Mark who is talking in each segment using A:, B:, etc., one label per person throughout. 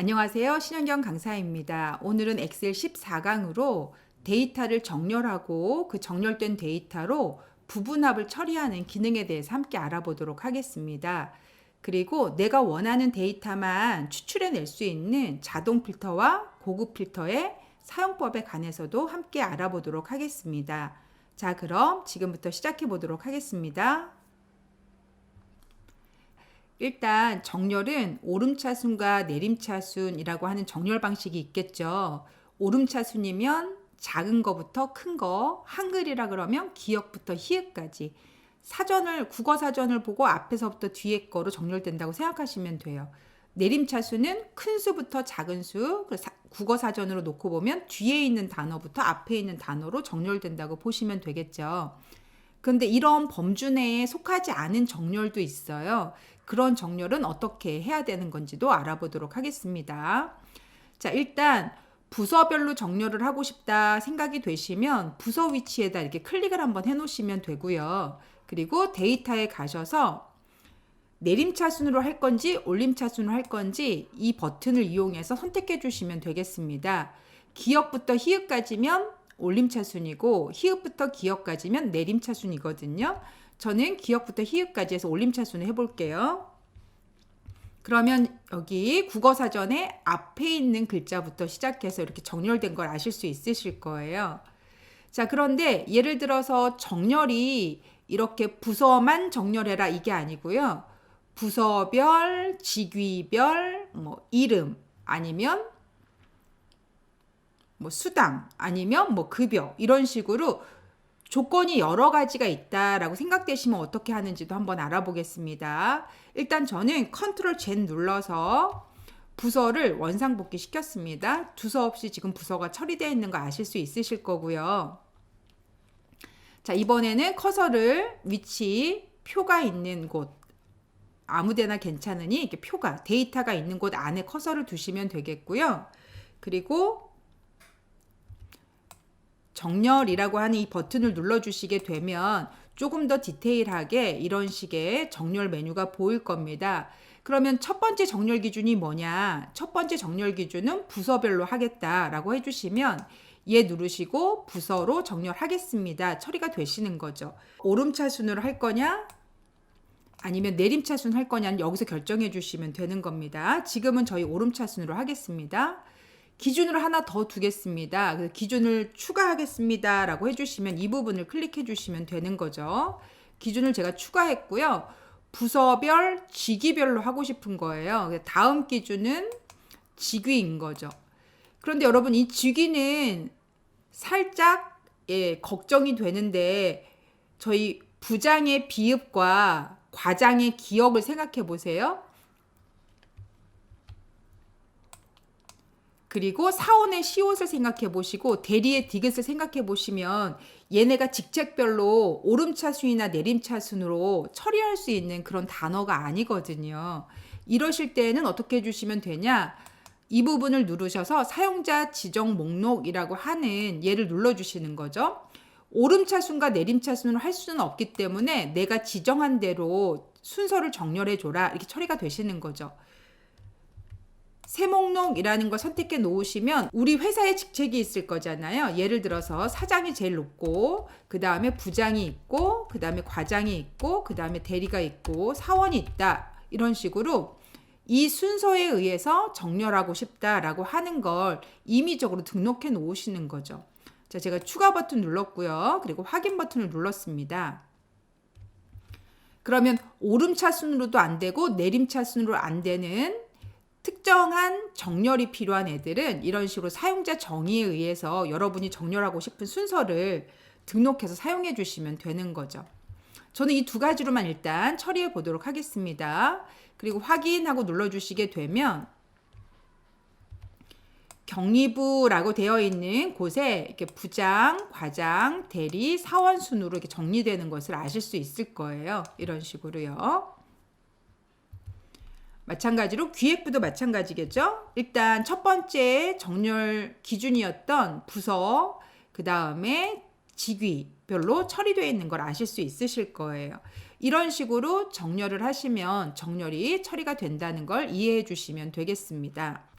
A: 안녕하세요. 신현경 강사입니다. 오늘은 엑셀 14강으로 데이터를 정렬하고 그 정렬된 데이터로 부분합을 처리하는 기능에 대해서 함께 알아보도록 하겠습니다. 그리고 내가 원하는 데이터만 추출해낼 수 있는 자동 필터와 고급 필터의 사용법에 관해서도 함께 알아보도록 하겠습니다. 자, 그럼 지금부터 시작해 보도록 하겠습니다. 일단 정렬은 오름차순과 내림차순이라고 하는 정렬 방식이 있겠죠. 오름차순이면 작은 거부터 큰 거, 한글이라 그러면 기역부터 히읗까지 국어 사전을 보고 앞에서부터 뒤에 거로 정렬된다고 생각하시면 돼요. 내림차순은 큰 수부터 작은 수, 국어 사전으로 놓고 보면 뒤에 있는 단어부터 앞에 있는 단어로 정렬된다고 보시면 되겠죠. 그런데 이런 범주 내에 속하지 않은 정렬도 있어요. 그런 정렬은 어떻게 해야 되는 건지도 알아보도록 하겠습니다. 자, 일단 부서별로 정렬을 하고 싶다 생각이 되시면 부서 위치에다 이렇게 클릭을 한번 해 놓으시면 되고요. 그리고 데이터에 가셔서 내림차순으로 할 건지 올림차순으로 할 건지 이 버튼을 이용해서 선택해 주시면 되겠습니다. 기역부터 히읗까지면 올림차순이고 히읗부터 기역까지면 내림차순이거든요. 저는 기역부터 히읗까지 해서 올림차순을 해볼게요. 그러면 여기 국어사전에 앞에 있는 글자부터 시작해서 이렇게 정렬된 걸 아실 수 있으실 거예요. 자, 그런데 예를 들어서 정렬이 이렇게 부서만 정렬해라 이게 아니고요. 부서별, 직위별, 이름 아니면 수당 아니면 급여 이런 식으로 조건이 여러 가지가 있다라고 생각되시면 어떻게 하는지도 한번 알아보겠습니다. 일단 저는 컨트롤 Z 눌러서 부서를 원상복귀 시켰습니다. 두서 없이 지금 부서가 처리되어 있는 거 아실 수 있으실 거고요. 자, 이번에는 커서를 위치 표가 있는 곳 아무데나 괜찮으니 이렇게 데이터가 있는 곳 안에 커서를 두시면 되겠고요. 그리고 정렬이라고 하는 이 버튼을 눌러주시게 되면 조금 더 디테일하게 이런 식의 정렬 메뉴가 보일 겁니다. 그러면 첫 번째 정렬 기준이 뭐냐? 첫 번째 정렬 기준은 부서별로 하겠다라고 해주시면 얘 누르시고 부서로 정렬하겠습니다. 처리가 되시는 거죠. 오름차순으로 할 거냐? 아니면 내림차순 할 거냐는 여기서 결정해 주시면 되는 겁니다. 지금은 저희 오름차순으로 하겠습니다. 기준을 하나 더 두겠습니다. 그래서 기준을 추가하겠습니다 라고 해주시면 이 부분을 클릭해 주시면 되는 거죠. 기준을 제가 추가했고요. 부서별, 직위별로 하고 싶은 거예요. 다음 기준은 직위인 거죠. 그런데 여러분 이 직위는 살짝 걱정이 되는데 저희 부장의 비읍과 과장의 기역을 생각해 보세요. 그리고 사원의 시옷을 생각해 보시고 대리의 디귿을 생각해 보시면 얘네가 직책별로 오름차순이나 내림차순으로 처리할 수 있는 그런 단어가 아니거든요. 이러실 때는 어떻게 해주시면 되냐? 이 부분을 누르셔서 사용자 지정 목록이라고 하는 얘를 눌러주시는 거죠. 오름차순과 내림차순으로 할 수는 없기 때문에 내가 지정한 대로 순서를 정렬해줘라 이렇게 처리가 되시는 거죠. 새 목록이라는 걸 선택해 놓으시면 우리 회사에 직책이 있을 거잖아요. 예를 들어서 사장이 제일 높고 그 다음에 부장이 있고 그 다음에 과장이 있고 그 다음에 대리가 있고 사원이 있다. 이런 식으로 이 순서에 의해서 정렬하고 싶다라고 하는 걸 임의적으로 등록해 놓으시는 거죠. 자, 제가 추가 버튼 눌렀고요. 그리고 확인 버튼을 눌렀습니다. 그러면 오름차순으로도 안 되고 내림차순으로 안 되는 특정한 정렬이 필요한 애들은 이런 식으로 사용자 정의에 의해서 여러분이 정렬하고 싶은 순서를 등록해서 사용해 주시면 되는 거죠. 저는 이 두 가지로만 일단 처리해 보도록 하겠습니다. 그리고 확인하고 눌러주시게 되면 경리부라고 되어 있는 곳에 이렇게 부장, 과장, 대리, 사원 순으로 이렇게 정리되는 것을 아실 수 있을 거예요. 이런 식으로요. 마찬가지로 기획부도 마찬가지겠죠. 일단 첫 번째 정렬 기준이었던 부서, 그 다음에 직위별로 처리되어 있는 걸 아실 수 있으실 거예요. 이런 식으로 정렬을 하시면 정렬이 처리가 된다는 걸 이해해 주시면 되겠습니다.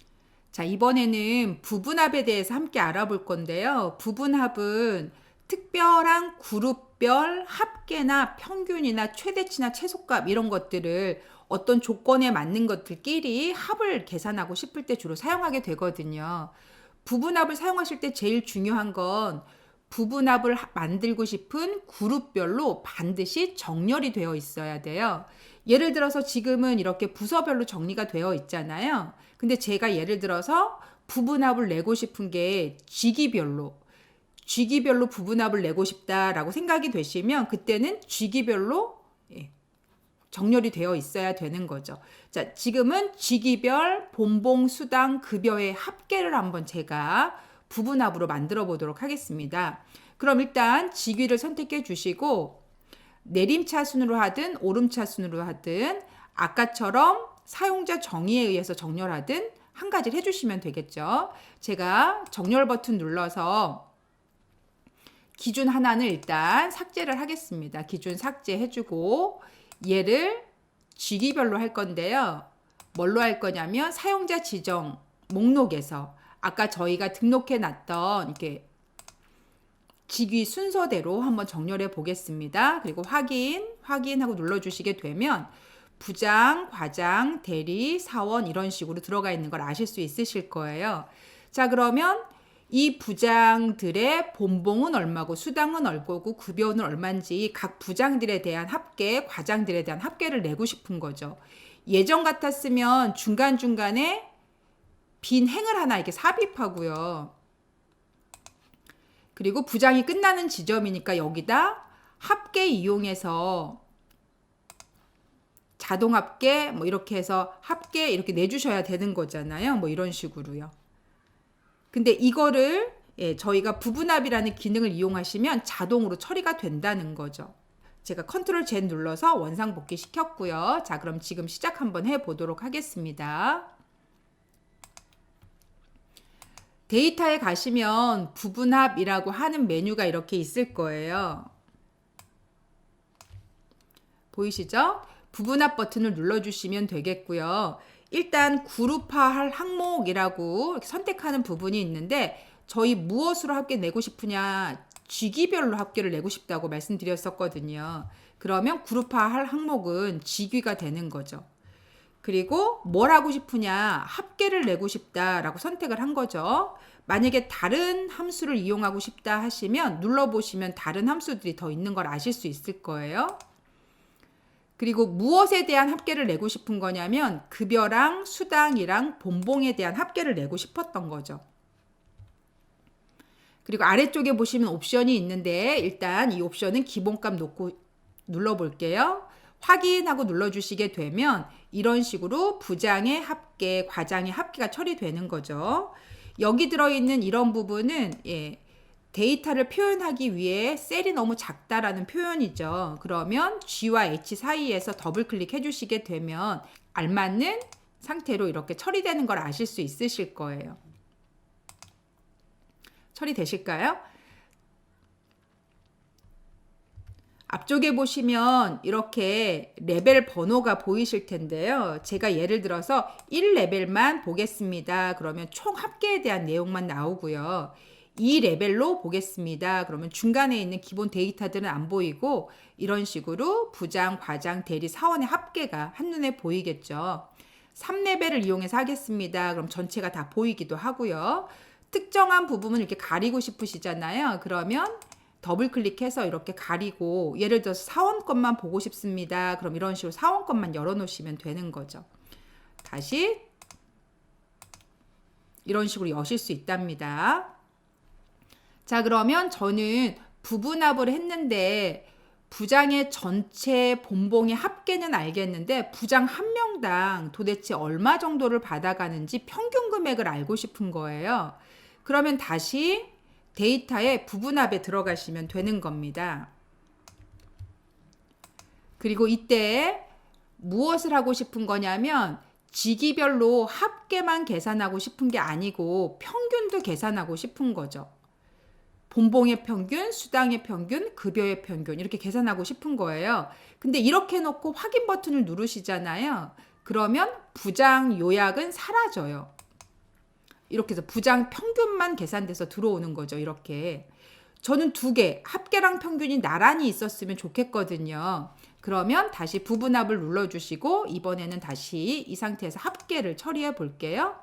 A: 자, 이번에는 부분합에 대해서 함께 알아볼 건데요. 부분합은 특별한 그룹별 합계나 평균이나 최대치나 최소값 이런 것들을 어떤 조건에 맞는 것들끼리 합을 계산하고 싶을 때 주로 사용하게 되거든요. 부분합을 사용하실 때 제일 중요한 건 부분합을 만들고 싶은 그룹별로 반드시 정렬이 되어 있어야 돼요. 예를 들어서 지금은 이렇게 부서별로 정리가 되어 있잖아요. 근데 제가 예를 들어서 부분합을 내고 싶은 게 쥐기별로 부분합을 내고 싶다라고 생각이 되시면 그때는 쥐기별로 정렬이 되어 있어야 되는 거죠. 자, 지금은 쥐기별, 본봉, 수당, 급여의 합계를 한번 제가 부분합으로 만들어 보도록 하겠습니다. 그럼 일단 쥐기를 선택해 주시고 내림차순으로 하든 오름차순으로 하든 아까처럼 사용자 정의에 의해서 정렬하든 한 가지를 해주시면 되겠죠. 제가 정렬 버튼 눌러서 기준 하나는 일단 삭제를 하겠습니다. 기준 삭제해주고 얘를 쥐기별로 할 건데요. 뭘로 할 거냐면 사용자 지정 목록에서 아까 저희가 등록해 놨던 이렇게 직위 순서대로 한번 정렬해 보겠습니다. 그리고 확인하고 눌러주시게 되면 부장, 과장, 대리, 사원 이런 식으로 들어가 있는 걸 아실 수 있으실 거예요. 자, 그러면 이 부장들의 본봉은 얼마고 수당은 얼마고 급여는 얼마인지 각 부장들에 대한 합계, 과장들에 대한 합계를 내고 싶은 거죠. 예전 같았으면 중간중간에 빈 행을 하나 이렇게 삽입하고요. 그리고 부장이 끝나는 지점이니까 여기다 합계 이용해서 자동 합계 뭐 이렇게 해서 합계 이렇게 내주셔야 되는 거잖아요. 뭐 이런 식으로요. 근데 이거를 저희가 부분합이라는 기능을 이용하시면 자동으로 처리가 된다는 거죠. 제가 컨트롤 Z 눌러서 원상복귀 시켰고요. 자, 그럼 지금 시작 한번 해보도록 하겠습니다. 데이터에 가시면 부분합이라고 하는 메뉴가 이렇게 있을 거예요. 보이시죠? 부분합 버튼을 눌러주시면 되겠고요. 일단 그룹화할 항목이라고 이렇게 선택하는 부분이 있는데 저희 무엇으로 합계 내고 싶으냐 쥐기별로 합계를 내고 싶다고 말씀드렸었거든요. 그러면 그룹화할 항목은 쥐기가 되는 거죠. 그리고 뭘 하고 싶으냐 합계를 내고 싶다라고 선택을 한 거죠. 만약에 다른 함수를 이용하고 싶다 하시면 눌러보시면 다른 함수들이 더 있는 걸 아실 수 있을 거예요. 그리고 무엇에 대한 합계를 내고 싶은 거냐면 급여랑 수당이랑 본봉에 대한 합계를 내고 싶었던 거죠. 그리고 아래쪽에 보시면 옵션이 있는데 일단 이 옵션은 기본값 놓고 눌러볼게요. 확인하고 눌러주시게 되면 이런 식으로 부장의 합계, 과장의 합계가 처리되는 거죠. 여기 들어있는 이런 부분은 데이터를 표현하기 위해 셀이 너무 작다라는 표현이죠. 그러면 G와 H 사이에서 더블 클릭해 주시게 되면 알맞는 상태로 이렇게 처리되는 걸 아실 수 있으실 거예요. 처리되실까요? 앞쪽에 보시면 이렇게 레벨 번호가 보이실 텐데요. 제가 예를 들어서 1레벨만 보겠습니다. 그러면 총 합계에 대한 내용만 나오고요. 2레벨로 보겠습니다. 그러면 중간에 있는 기본 데이터들은 안 보이고 이런 식으로 부장, 과장, 대리, 사원의 합계가 한눈에 보이겠죠. 3레벨을 이용해서 하겠습니다. 그럼 전체가 다 보이기도 하고요. 특정한 부분을 이렇게 가리고 싶으시잖아요. 그러면 더블 클릭해서 이렇게 가리고 예를 들어서 사원 것만 보고 싶습니다. 그럼 이런 식으로 사원 것만 열어놓으시면 되는 거죠. 다시 이런 식으로 여실 수 있답니다. 자, 그러면 저는 부분합을 했는데 부장의 전체 본봉의 합계는 알겠는데 부장 한 명당 도대체 얼마 정도를 받아가는지 평균 금액을 알고 싶은 거예요. 그러면 다시 데이터에 부분합에 들어가시면 되는 겁니다. 그리고 이때 무엇을 하고 싶은 거냐면 직위별로 합계만 계산하고 싶은 게 아니고 평균도 계산하고 싶은 거죠. 본봉의 평균, 수당의 평균, 급여의 평균 이렇게 계산하고 싶은 거예요. 근데 이렇게 해놓고 확인 버튼을 누르시잖아요. 그러면 부장 요약은 사라져요. 이렇게 해서 부장 평균만 계산돼서 들어오는 거죠. 이렇게. 저는 두 개, 합계랑 평균이 나란히 있었으면 좋겠거든요. 그러면 다시 부분합을 눌러주시고 이번에는 다시 이 상태에서 합계를 처리해 볼게요.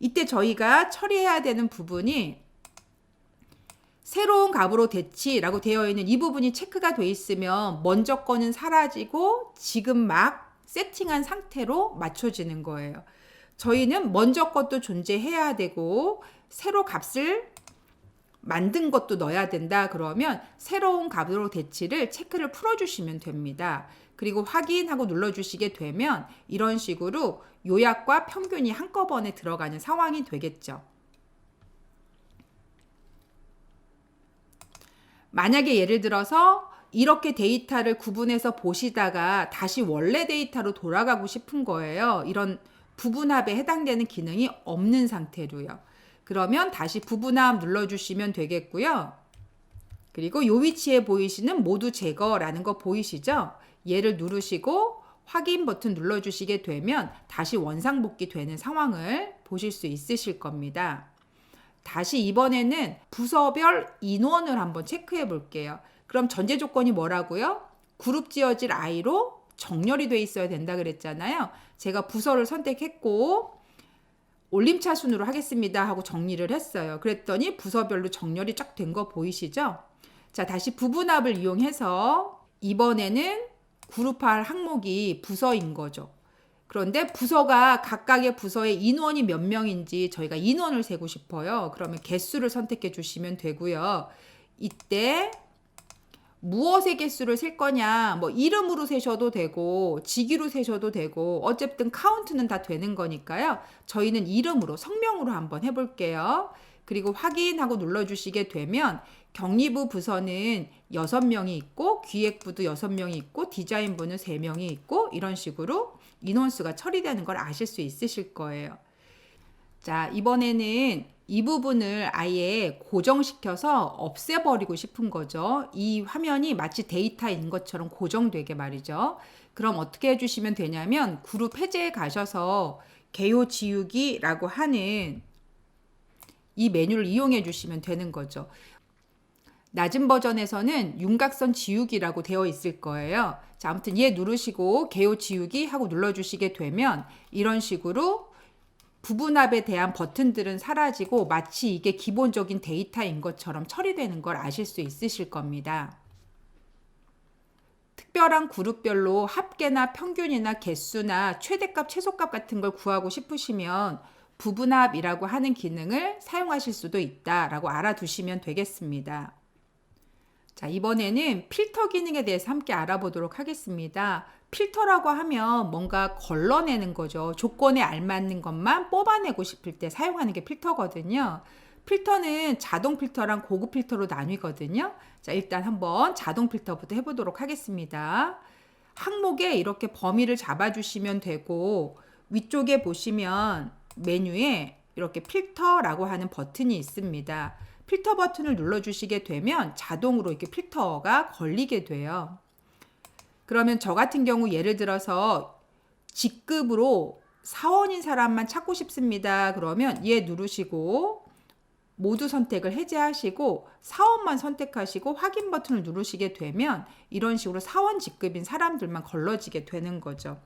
A: 이때 저희가 처리해야 되는 부분이 새로운 값으로 대치라고 되어 있는 이 부분이 체크가 돼 있으면 먼저 거는 사라지고 지금 막 세팅한 상태로 맞춰지는 거예요. 저희는 먼저 것도 존재해야 되고 새로 값을 만든 것도 넣어야 된다. 그러면 새로운 값으로 대치를 체크를 풀어주시면 됩니다. 그리고 확인하고 눌러주시게 되면 이런 식으로 요약과 평균이 한꺼번에 들어가는 상황이 되겠죠. 만약에 예를 들어서 이렇게 데이터를 구분해서 보시다가 다시 원래 데이터로 돌아가고 싶은 거예요. 이런 부분합에 해당되는 기능이 없는 상태로요. 그러면 다시 부분합 눌러주시면 되겠고요. 그리고 이 위치에 보이시는 모두 제거라는 거 보이시죠? 얘를 누르시고 확인 버튼 눌러주시게 되면 다시 원상복귀 되는 상황을 보실 수 있으실 겁니다. 다시 이번에는 부서별 인원을 한번 체크해 볼게요. 그럼 전제 조건이 뭐라고요? 그룹 지어질 I로 정렬이 돼 있어야 된다 그랬잖아요. 제가 부서를 선택했고 올림차 순으로 하겠습니다 하고 정리를 했어요. 그랬더니 부서별로 정렬이 쫙 된 거 보이시죠? 자, 다시 부분합을 이용해서 이번에는 그룹할 항목이 부서인 거죠. 그런데 부서가 각각의 부서의 인원이 몇 명인지 저희가 인원을 세고 싶어요. 그러면 개수를 선택해 주시면 되고요. 이때 무엇의 개수를 셀 거냐, 뭐 이름으로 세셔도 되고 직위로 세셔도 되고 어쨌든 카운트는 다 되는 거니까요. 저희는 이름으로 성명으로 한번 해볼게요. 그리고 확인하고 눌러주시게 되면 격리부 부서는 6명이 있고 기획부도 6명이 있고 디자인부는 3명이 있고 이런 식으로 인원수가 처리되는 걸 아실 수 있으실 거예요. 자, 이번에는 이 부분을 아예 고정시켜서 없애버리고 싶은 거죠. 이 화면이 마치 데이터인 것처럼 고정되게 말이죠. 그럼 어떻게 해주시면 되냐면 그룹 해제에 가셔서 개요 지우기라고 하는 이 메뉴를 이용해 주시면 되는 거죠. 낮은 버전에서는 윤곽선 지우기라고 되어 있을 거예요. 자, 아무튼 얘 누르시고 개요 지우기 하고 눌러주시게 되면 이런 식으로 부분합에 대한 버튼들은 사라지고 마치 이게 기본적인 데이터인 것처럼 처리되는 걸 아실 수 있으실 겁니다. 특별한 그룹별로 합계나 평균이나 개수나 최대값, 최소값 같은 걸 구하고 싶으시면 부분합이라고 하는 기능을 사용하실 수도 있다라고 알아두시면 되겠습니다. 자, 이번에는 필터 기능에 대해서 함께 알아보도록 하겠습니다. 필터라고 하면 뭔가 걸러내는 거죠. 조건에 알맞는 것만 뽑아내고 싶을 때 사용하는 게 필터거든요. 필터는 자동 필터랑 고급 필터로 나뉘거든요. 자, 일단 한번 자동 필터부터 해보도록 하겠습니다. 항목에 이렇게 범위를 잡아주시면 되고 위쪽에 보시면 메뉴에 이렇게 필터라고 하는 버튼이 있습니다. 필터 버튼을 눌러주시게 되면 자동으로 이렇게 필터가 걸리게 돼요. 그러면 저 같은 경우 예를 들어서 직급으로 사원인 사람만 찾고 싶습니다. 그러면 얘 누르시고 모두 선택을 해제하시고 사원만 선택하시고 확인 버튼을 누르시게 되면 이런 식으로 사원 직급인 사람들만 걸러지게 되는 거죠.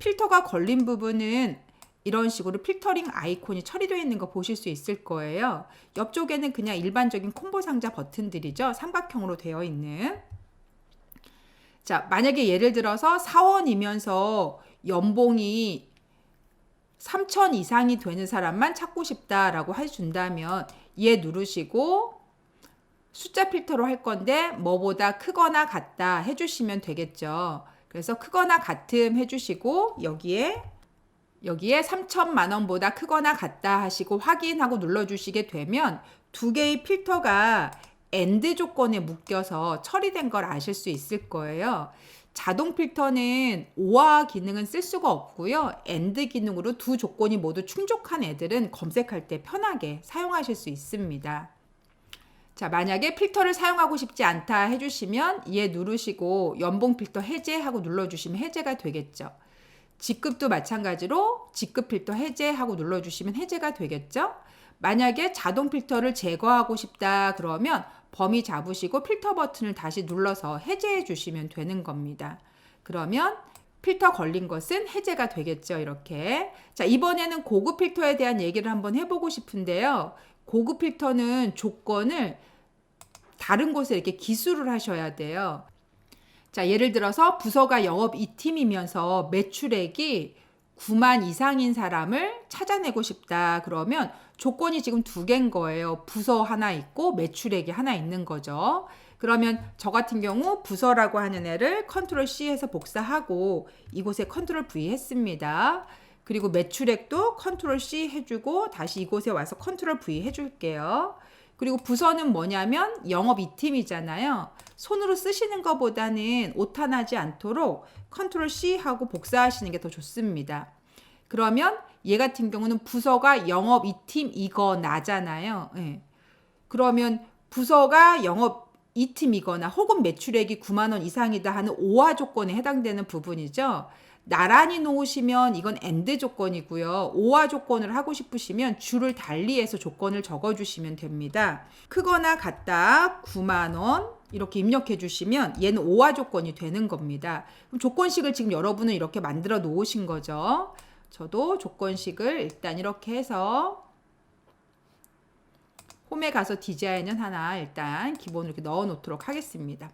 A: 필터가 걸린 부분은 이런 식으로 필터링 아이콘이 처리되어 있는 거 보실 수 있을 거예요. 옆쪽에는 그냥 일반적인 콤보 상자 버튼들이죠. 삼각형으로 되어 있는. 자, 만약에 예를 들어서 사원이면서 연봉이 3천 이상이 되는 사람만 찾고 싶다라고 해준다면 얘 누르시고 숫자 필터로 할 건데 뭐보다 크거나 같다 해주시면 되겠죠. 그래서 크거나 같음 해주시고 여기에 3천만 원보다 크거나 같다 하시고 확인하고 눌러주시게 되면 두 개의 필터가 AND 조건에 묶여서 처리된 걸 아실 수 있을 거예요. 자동 필터는 OR 기능은 쓸 수가 없고요. AND 기능으로 두 조건이 모두 충족한 애들은 검색할 때 편하게 사용하실 수 있습니다. 자, 만약에 필터를 사용하고 싶지 않다 해주시면 얘 누르시고 연봉 필터 해제하고 눌러주시면 해제가 되겠죠. 직급도 마찬가지로 직급 필터 해제하고 눌러주시면 해제가 되겠죠. 만약에 자동 필터를 제거하고 싶다 그러면 범위 잡으시고 필터 버튼을 다시 눌러서 해제해 주시면 되는 겁니다. 그러면 필터 걸린 것은 해제가 되겠죠. 이렇게. 자, 이번에는 고급 필터에 대한 얘기를 한번 해보고 싶은데요. 고급 필터는 조건을 다른 곳에 이렇게 기술을 하셔야 돼요. 자, 예를 들어서 부서가 영업 2팀이면서 매출액이 9만 이상인 사람을 찾아내고 싶다. 그러면 조건이 지금 두 개인 거예요. 부서 하나 있고 매출액이 하나 있는 거죠. 그러면 저 같은 경우 부서라고 하는 애를 컨트롤 C 해서 복사하고 이곳에 컨트롤 V 했습니다. 그리고 매출액도 컨트롤 C 해주고 다시 이곳에 와서 컨트롤 V 해줄게요. 그리고 부서는 뭐냐면 영업 2팀이잖아요. 손으로 쓰시는 것보다는 오타나지 않도록 컨트롤 C 하고 복사하시는 게 더 좋습니다. 그러면 얘 같은 경우는 부서가 영업 2팀이거나잖아요. 네. 그러면 부서가 영업 2팀이거나 혹은 매출액이 9만 원 이상이다 하는 오화 조건에 해당되는 부분이죠. 나란히 놓으시면 이건 AND 조건이고요. 오화 조건을 하고 싶으시면 줄을 달리해서 조건을 적어주시면 됩니다. 크거나 같다 9만 원 이렇게 입력해 주시면 얘는 오화 조건이 되는 겁니다. 그럼 조건식을 지금 여러분은 이렇게 만들어 놓으신 거죠. 저도 조건식을 일단 이렇게 해서 홈에 가서 디자인은 하나 일단 기본으로 이렇게 넣어 놓도록 하겠습니다.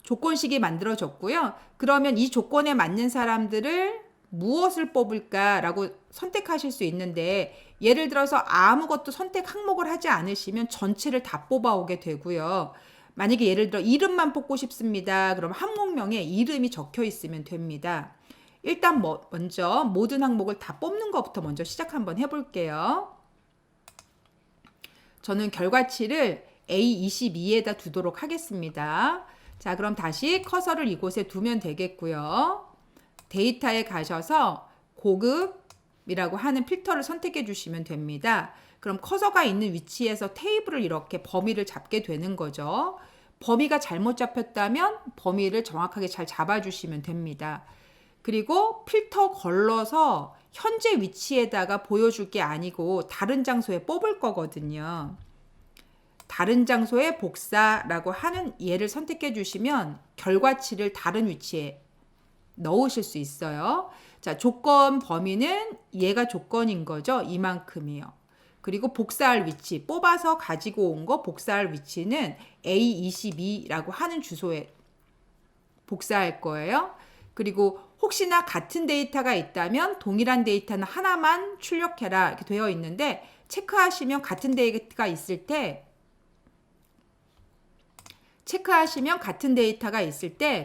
A: 조건식이 만들어졌고요. 그러면 이 조건에 맞는 사람들을 무엇을 뽑을까라고 선택하실 수 있는데 예를 들어서 아무것도 선택 항목을 하지 않으시면 전체를 다 뽑아오게 되고요. 만약에 예를 들어 이름만 뽑고 싶습니다. 그럼 항목명에 이름이 적혀 있으면 됩니다. 일단 먼저 모든 항목을 다 뽑는 것부터 먼저 시작 한번 해볼게요. 저는 결과치를 A22에다 두도록 하겠습니다. 자, 그럼 다시 커서를 이곳에 두면 되겠고요. 데이터에 가셔서 고급이라고 하는 필터를 선택해 주시면 됩니다. 그럼 커서가 있는 위치에서 테이블을 이렇게 범위를 잡게 되는 거죠. 범위가 잘못 잡혔다면 범위를 정확하게 잘 잡아주시면 됩니다. 그리고 필터 걸러서 현재 위치에다가 보여줄 게 아니고 다른 장소에 뽑을 거거든요. 다른 장소에 복사라고 하는 얘를 선택해 주시면 결과치를 다른 위치에 넣으실 수 있어요. 자, 조건 범위는 얘가 조건인 거죠. 이만큼이요. 그리고 복사할 위치, 뽑아서 가지고 온 거 복사할 위치는 A22라고 하는 주소에 복사할 거예요. 그리고 혹시나 같은 데이터가 있다면 동일한 데이터는 하나만 출력해라 이렇게 되어 있는데 체크하시면 같은 데이터가 있을 때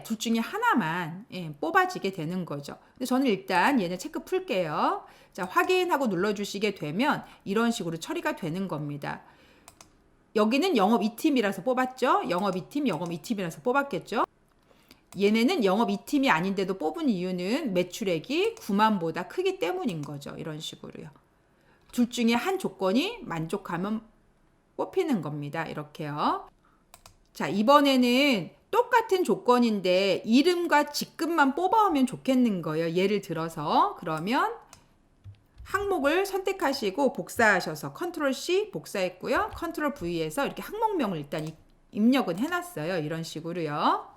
A: 둘 중에 하나만 뽑아지게 되는 거죠. 근데 저는 일단 얘는 체크 풀게요. 자, 확인하고 눌러주시게 되면 이런 식으로 처리가 되는 겁니다. 여기는 영업 2팀이라서 뽑았죠. 영업 2팀이라서 뽑았겠죠. 얘네는 영업 2팀이 아닌데도 뽑은 이유는 매출액이 9만보다 크기 때문인 거죠. 이런 식으로요. 둘 중에 한 조건이 만족하면 뽑히는 겁니다. 이렇게요. 자, 이번에는 똑같은 조건인데 이름과 직급만 뽑아오면 좋겠는 거예요. 예를 들어서 그러면 항목을 선택하시고 복사하셔서 컨트롤 C 복사했고요. 컨트롤 V에서 이렇게 항목명을 일단 입력은 해놨어요. 이런 식으로요.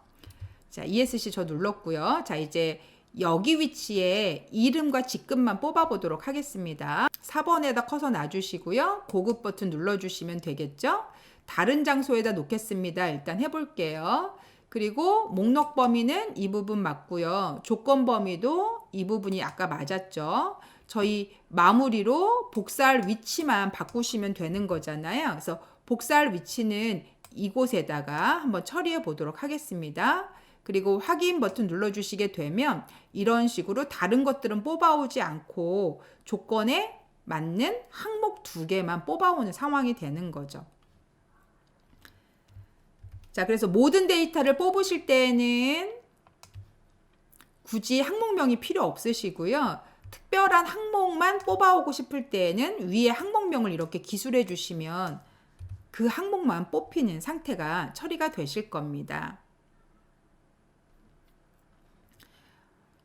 A: 자, ESC 저 눌렀고요. 자, 이제 여기 위치에 이름과 직급만 뽑아보도록 하겠습니다. 4번에다 커서 놔주시고요. 고급 버튼 눌러주시면 되겠죠. 다른 장소에다 놓겠습니다. 일단 해볼게요. 그리고 목록 범위는 이 부분 맞고요. 조건 범위도 이 부분이 아까 맞았죠. 저희 마무리로 복사할 위치만 바꾸시면 되는 거잖아요. 그래서 복사할 위치는 이곳에다가 한번 처리해 보도록 하겠습니다. 그리고 확인 버튼 눌러주시게 되면 이런 식으로 다른 것들은 뽑아오지 않고 조건에 맞는 항목 2개만 뽑아오는 상황이 되는 거죠. 자, 그래서 모든 데이터를 뽑으실 때에는 굳이 항목명이 필요 없으시고요. 특별한 항목만 뽑아오고 싶을 때에는 위에 항목명을 이렇게 기술해 주시면 그 항목만 뽑히는 상태가 처리가 되실 겁니다.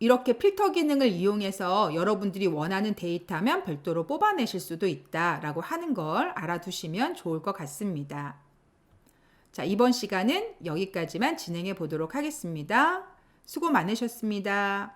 A: 이렇게 필터 기능을 이용해서 여러분들이 원하는 데이터면 별도로 뽑아내실 수도 있다라고 하는 걸 알아두시면 좋을 것 같습니다. 자, 이번 시간은 여기까지만 진행해 보도록 하겠습니다. 수고 많으셨습니다.